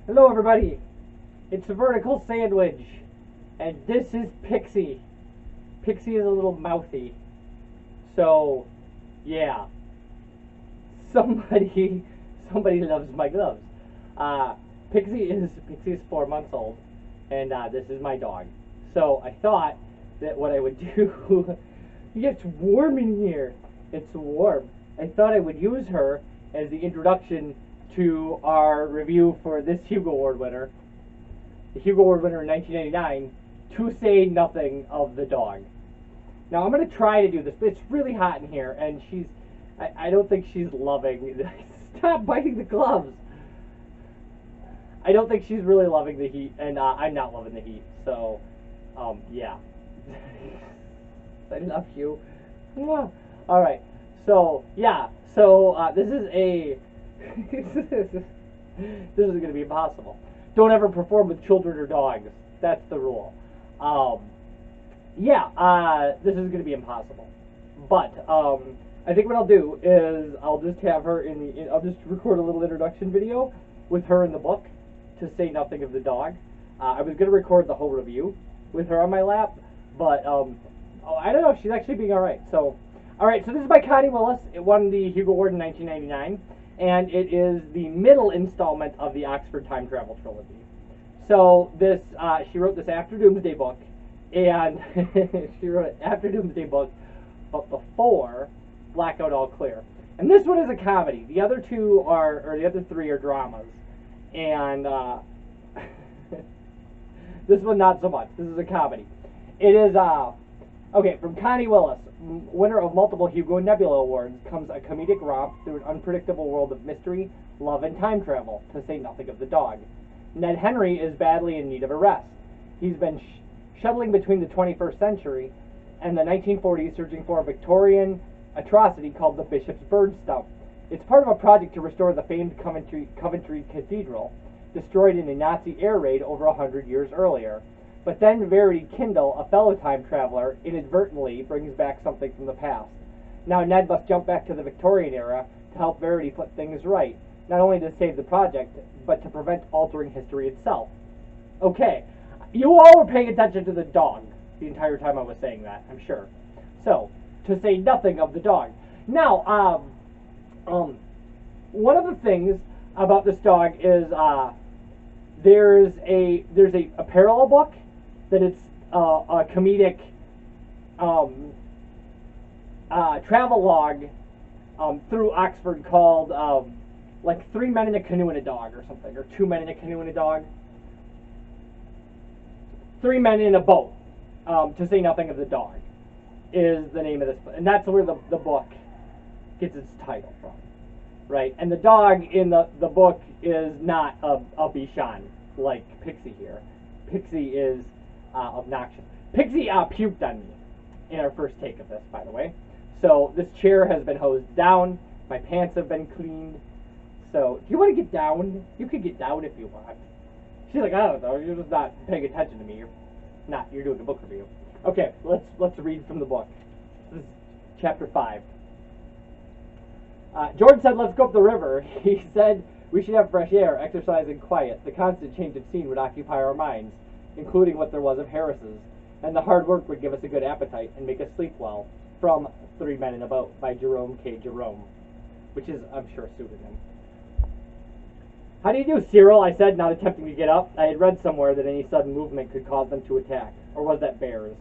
Hello everybody, it's a Vertical Sandwich, and this is Pixie. Pixie is a little mouthy, so yeah, somebody loves my gloves. Uh, Pixie is 4 months old, and this is my dog. So I thought that what I would do, it's warm in here, it's warm. I thought I would use her as the introduction to our review for this Hugo Award winner, the Hugo Award winner in 1999, To Say Nothing of the Dog. Now I'm going to try to do this, but it's really hot in here, and I don't think she's loving, stop biting the gloves. I don't think she's really loving the heat, and I'm not loving the heat, so, yeah. I love you. Alright, so, yeah, so, this is a, this is going to be impossible. Don't ever perform with children or dogs. That's the rule. This is going to be impossible. But I think what I'll do is I'll just have her I'll just record a little introduction video with her in the book, To Say Nothing of the Dog. I was going to record the whole review with her on my lap, but I don't know. She's actually being all right. So, so this is by Connie Willis. It won the Hugo Award in 1999. And it is the middle installment of the Oxford Time Travel Trilogy. So this, she wrote this after Doomsday Book, and she wrote it after Doomsday Book, but before Blackout All Clear. And this one is a comedy. The other two are, or the other three are dramas, and this one not so much. This is a comedy. It is okay, from Connie Willis, winner of multiple Hugo and Nebula Awards, comes a comedic romp through an unpredictable world of mystery, love, and time travel, to say nothing of the dog. Ned Henry is badly in need of a rest. He's been shuttling between the 21st century and the 1940s, searching for a Victorian atrocity called the Bishop's Bird Stump. It's part of a project to restore the famed Coventry Cathedral, destroyed in a Nazi air raid over 100 years earlier. But then Verity Kindle, a fellow time traveler, inadvertently brings back something from the past. Now Ned must jump back to the Victorian era to help Verity put things right, not only to save the project, but to prevent altering history itself. Okay, you all were paying attention to the dog the entire time I was saying that, I'm sure. So, to say nothing of the dog. Now, one of the things about this dog is there's a parallel book that it's a comedic travelogue through Oxford called like 3 Men in a Canoe and a Dog or something, or 2 Men in a Canoe and a Dog. 3 Men in a Boat, to say nothing of the dog, is the name of this book. And that's where the book gets its title from, right? And the dog in the book is not a Bichon like Pixie here. Pixie is obnoxious. Pixie puked on me in our first take of this, by the way. So this chair has been hosed down. My pants have been cleaned. So do you want to get down? You can get down if you want. She's like, I don't know. You're just not paying attention to me. You're doing a book review. Okay, let's read from the book. This is chapter 5. George said, let's go up the river. He said we should have fresh air, exercise, and quiet. The constant change of scene would occupy our minds, including what there was of Harris's, and the hard work would give us a good appetite and make us sleep well. From 3 Men in a Boat by Jerome K. Jerome, which is, I'm sure, a pseudonym. How do you do, Cyril? I said, not attempting to get up. I had read somewhere that any sudden movement could cause them to attack. Or was that bears?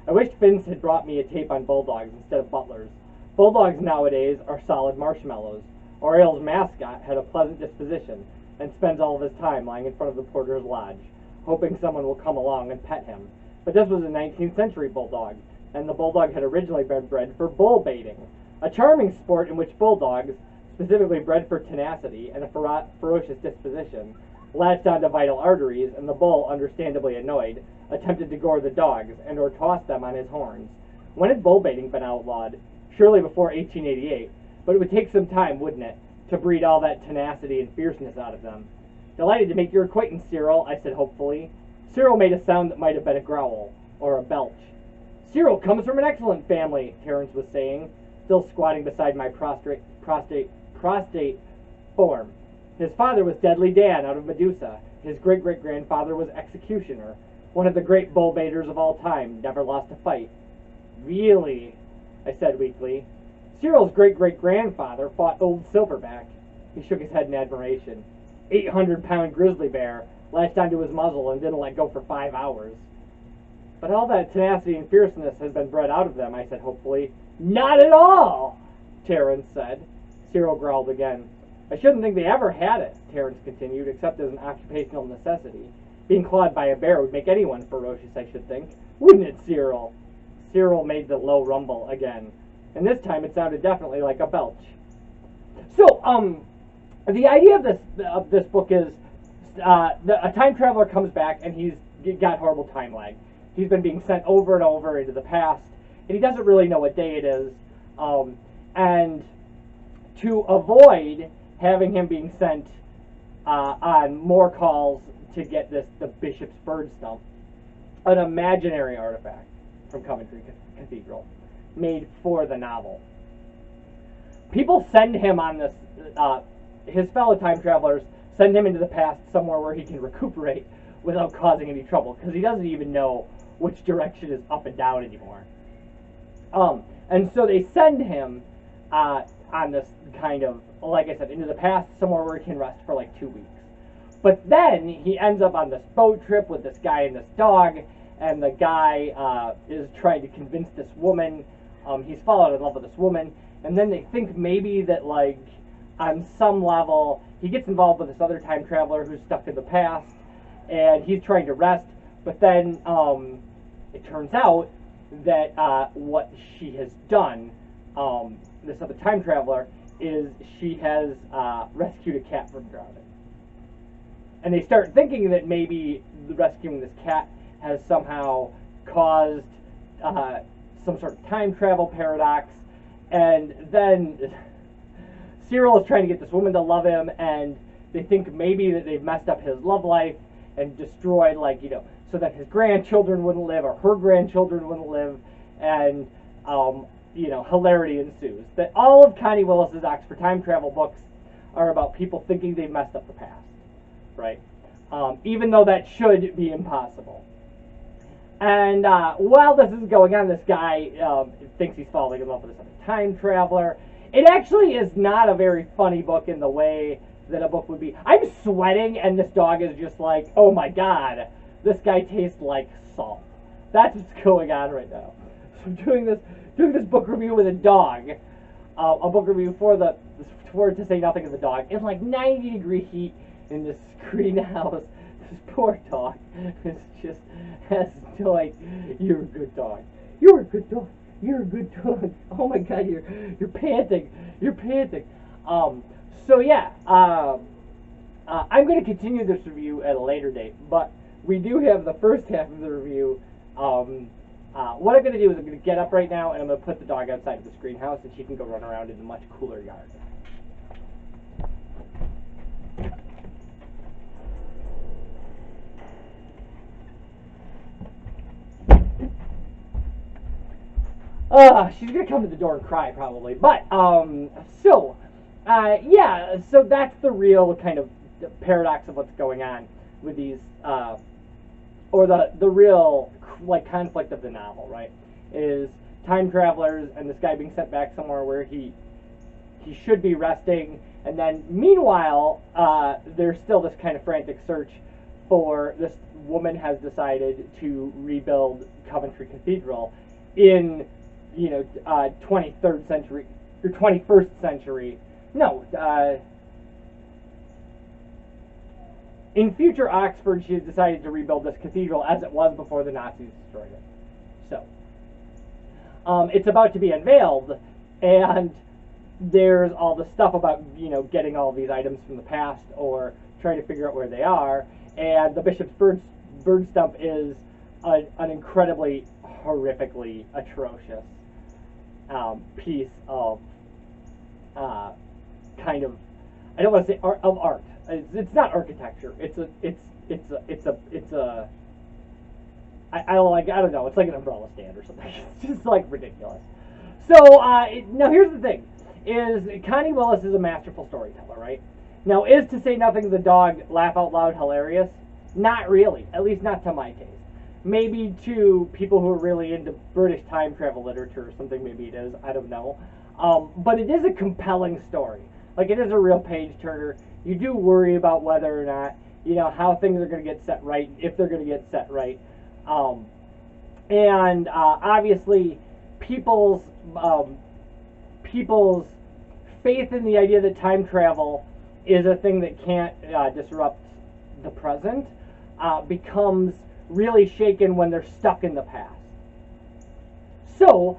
I wished Vince had brought me a tape on bulldogs instead of butlers. Bulldogs nowadays are solid marshmallows. Oriel's mascot had a pleasant disposition and spends all of his time lying in front of the porter's lodge, hoping someone will come along and pet him. But this was a 19th century bulldog, and the bulldog had originally been bred for bull baiting, a charming sport in which bulldogs, specifically bred for tenacity and a ferocious disposition, latched onto vital arteries, and the bull, understandably annoyed, attempted to gore the dogs and or toss them on his horns. When had bull baiting been outlawed? Surely before 1888, but it would take some time, wouldn't it, to breed all that tenacity and fierceness out of them. Delighted to make your acquaintance, Cyril, I said hopefully. Cyril made a sound that might have been a growl, or a belch. Cyril comes from an excellent family, Terence was saying, still squatting beside my prostate form. His father was Deadly Dan out of Medusa. His great-great-grandfather was Executioner, one of the great bull baiters of all time, never lost a fight. Really? I said weakly. Cyril's great-great-grandfather fought Old Silverback. He shook his head in admiration. 800-pound grizzly bear, latched onto his muzzle and didn't let go for 5 hours. But all that tenacity and fierceness has been bred out of them, I said hopefully. Not at all, Terence said. Cyril growled again. I shouldn't think they ever had it, Terence continued, except as an occupational necessity. Being clawed by a bear would make anyone ferocious, I should think. Wouldn't it, Cyril? Cyril made the low rumble again, and this time it sounded definitely like a belch. So, the idea of this book is a time traveler comes back and he's got horrible time lag. He's been being sent over and over into the past, and he doesn't really know what day it is. And to avoid having him being sent on more calls to get the bishop's bird stump, an imaginary artifact from Coventry Cathedral, made for the novel. People send him on this, his fellow time travelers send him into the past somewhere where he can recuperate without causing any trouble, because he doesn't even know which direction is up and down anymore. And so they send him on this kind of, like I said, into the past somewhere where he can rest for like 2 weeks. But then he ends up on this boat trip with this guy and this dog, and the guy is trying to convince this woman, he's fallen in love with this woman, and then they think maybe that, like, on some level, he gets involved with this other time traveler who's stuck in the past, and he's trying to rest, but then it turns out that what she has done, this other time traveler, is she has rescued a cat from drowning. And they start thinking that maybe rescuing this cat has somehow caused some sort of time travel paradox, and then Cyril is trying to get this woman to love him, and they think maybe that they've messed up his love life and destroyed, like, so that his grandchildren wouldn't live or her grandchildren wouldn't live, and hilarity ensues. That all of Connie Willis's Oxford time travel books are about people thinking they've messed up the past, right? Even though that should be impossible. And while this is going on, this guy thinks he's falling in love with this other time traveler. It actually is not a very funny book in the way that a book would be. I'm sweating, and this dog is just like, oh my god, this guy tastes like salt. That's what's going on right now. So I'm doing this book review with a dog, a book review for To Say Nothing of the Dog, in like 90-degree heat in this greenhouse. This poor dog is just has to, like, you're a good dog. You're a good dog. You're a good dog. Oh my god, you're panting. You're panting. So yeah, I'm going to continue this review at a later date, but we do have the first half of the review. What I'm going to do is I'm going to get up right now, and I'm going to put the dog outside of this greenhouse, and she can go run around in a much cooler yard. She's going to come to the door and cry, probably. But, yeah, so that's the real kind of paradox of what's going on with these, or the real, like, conflict of the novel, right? Is time travelers and this guy being sent back somewhere where he should be resting, and then, meanwhile, there's still this kind of frantic search for this woman has decided to rebuild Coventry Cathedral in 23rd century, or 21st century, in future Oxford, she has decided to rebuild this cathedral as it was before the Nazis destroyed it. So, it's about to be unveiled, and there's all the stuff about, getting all these items from the past, or trying to figure out where they are, and the bishop's bird stump is an incredibly, horrifically atrocious piece of kind of, I don't want to say art, of art. It's not architecture. I don't know. It's like an umbrella stand or something. It's just like ridiculous. So now here's the thing: is Connie Willis is a masterful storyteller, right? Now, is To Say Nothing of the Dog laugh out loud hilarious? Not really, at least not to my taste. Maybe to people who are really into British time travel literature or something, maybe it is, I don't know. But it is a compelling story. Like, it is a real page turner. You do worry about whether or not, how things are going to get set right, if they're going to get set right. And obviously, people's faith in the idea that time travel is a thing that can't disrupt the present becomes really shaken when they're stuck in the past. So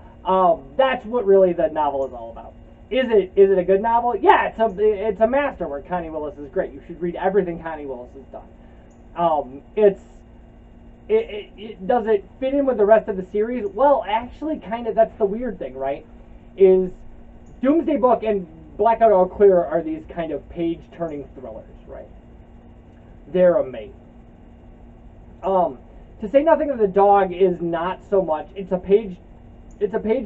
that's what really the novel is all about. Is it a good novel? Yeah, it's a masterwork. Connie Willis is great. You should read everything Connie Willis has done. Does it fit in with the rest of the series? Well, actually, kind of. That's the weird thing, right? Is Doomsday Book and Blackout All Clear are these kind of page-turning thrillers, right? They're amazing. To Say Nothing of the Dog is not so much. It's a page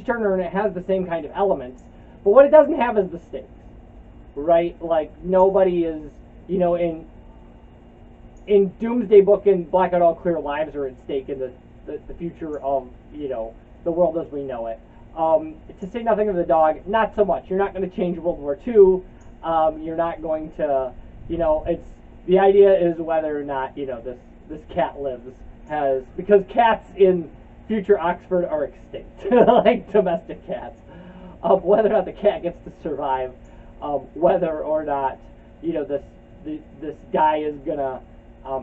turner, and it has the same kind of elements. But what it doesn't have is the stakes, right? Like, nobody is, in Doomsday Book and Blackout All Clear, lives are at stake in the future of, the world as we know it. To Say Nothing of the Dog, not so much. You're not going to change World War II. You're not going to, it's, the idea is whether or not, this cat lives, because cats in future Oxford are extinct, like domestic cats. Whether or not the cat gets to survive, whether or not, this guy is going to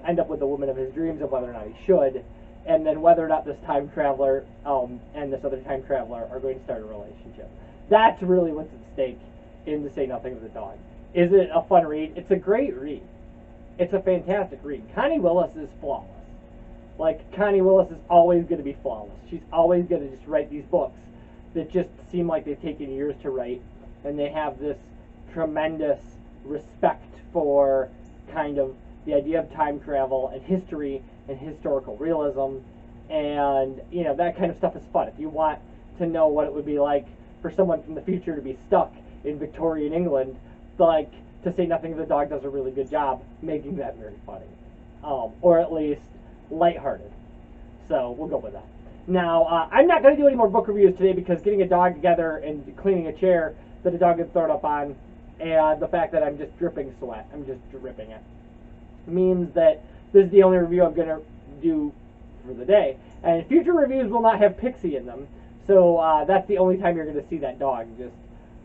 end up with the woman of his dreams, and whether or not he should, and then whether or not this time traveler and this other time traveler are going to start a relationship. That's really what's at stake in To Say Nothing of the Dog. Is it a fun read? It's a great read. It's a fantastic read. Connie Willis is flawless. Like, Connie Willis is always going to be flawless. She's always going to just write these books that just seem like they've taken years to write, and they have this tremendous respect for kind of the idea of time travel and history and historical realism, and that kind of stuff is fun. If you want to know what it would be like for someone from the future to be stuck in Victorian England, like, To Say Nothing of the Dog does a really good job making that very funny, or at least lighthearted. So we'll go with that. Now, I'm not going to do any more book reviews today because getting a dog together and cleaning a chair that a dog gets thrown up on, and the fact that I'm just dripping sweat, I'm just dripping it, means that this is the only review I'm going to do for the day. And future reviews will not have Pixie in them, so that's the only time you're going to see that dog just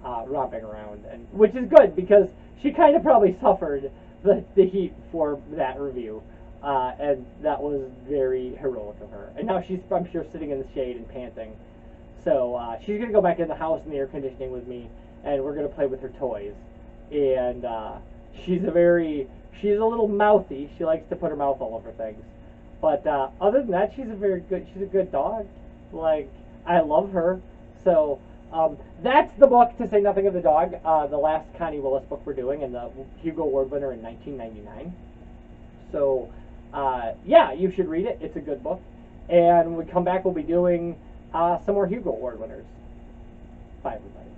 romping around, and which is good because she kind of probably suffered the heat for that review. And that was very heroic of her. And now she's, I'm sure, sitting in the shade and panting. So she's going to go back in the house in the air conditioning with me, and we're going to play with her toys. And she's a little mouthy. She likes to put her mouth all over things. But other than that, she's a good dog. Like, I love her. So that's the book, To Say Nothing of the Dog, the last Connie Willis book we're doing, and the Hugo Award winner in 1999. So yeah, you should read it. It's a good book. And when we come back, we'll be doing some more Hugo Award winners. Bye, everybody.